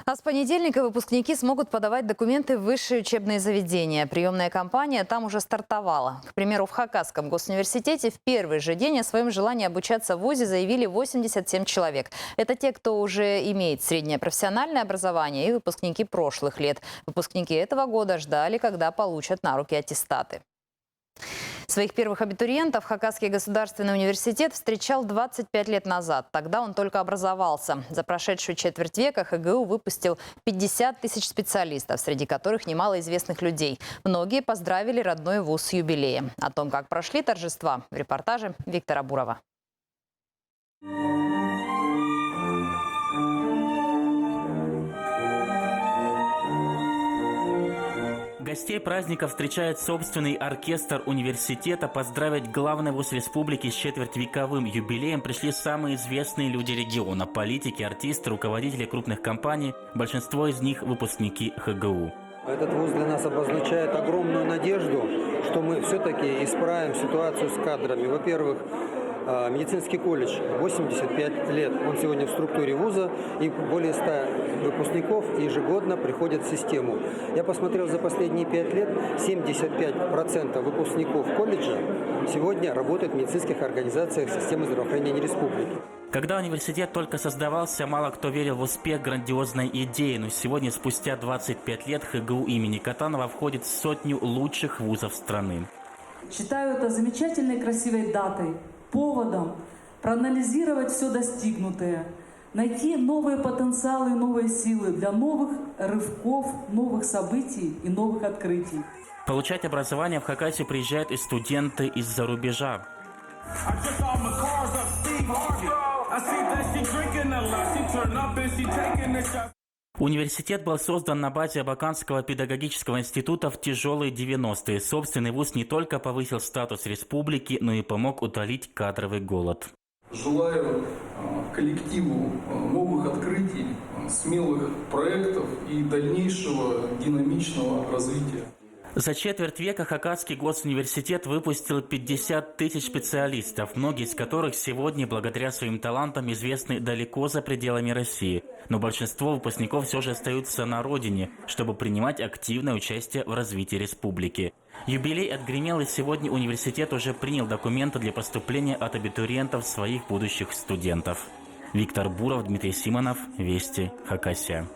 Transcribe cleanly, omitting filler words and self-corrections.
А с понедельника выпускники смогут подавать документы в высшие учебные заведения. Приемная кампания там уже стартовала. К примеру, в Хакасском госуниверситете в первый же день о своем желании обучаться в вузе заявили 87 человек. Это те, кто уже имеет среднее профессиональное образование, и выпускники прошлых лет. Выпускники этого года ждали, когда получат на руки аттестаты. Своих первых абитуриентов Хакасский государственный университет встречал 25 лет назад. Тогда он только образовался. За прошедшую четверть века ХГУ выпустил 50 тысяч специалистов, среди которых немало известных людей. Многие поздравили родной вуз с юбилеем. О том, как прошли торжества, в репортаже Виктора Бурова. Гостей праздника встречает собственный оркестр университета. Поздравить главный вуз республики с четвертьвековым юбилеем пришли самые известные люди региона – политики, артисты, руководители крупных компаний. Большинство из них – выпускники ХГУ. Этот вуз для нас обозначает огромную надежду, что мы все-таки исправим ситуацию с кадрами. Во-первых, медицинский колледж 85 лет. Он сегодня в структуре вуза, и более 100 выпускников ежегодно приходят в систему. Я посмотрел за последние 5 лет, 75% выпускников колледжа сегодня работают в медицинских организациях системы здравоохранения республики. Когда университет только создавался, мало кто верил в успех грандиозной идеи. Но сегодня, спустя 25 лет, ХГУ имени Катанова входит в сотню лучших вузов страны. Считаю это замечательной, красивой датой, поводом проанализировать все достигнутое, найти новые потенциалы, новые силы для новых рывков, новых событий и новых открытий. Получать образование в Хакасию приезжают и студенты из-за рубежа. Университет был создан на базе Абаканского педагогического института в тяжелые 90-е. Собственный вуз не только повысил статус республики, но и помог утолить кадровый голод. Желаю коллективу новых открытий, смелых проектов и дальнейшего динамичного развития. За четверть века Хакасский госуниверситет выпустил 50 тысяч специалистов, многие из которых сегодня, благодаря своим талантам, известны далеко за пределами России. Но большинство выпускников все же остаются на родине, чтобы принимать активное участие в развитии республики. Юбилей отгремел, и сегодня университет уже принял документы для поступления от абитуриентов своих будущих студентов. Виктор Буров, Дмитрий Симонов, Вести, Хакасия.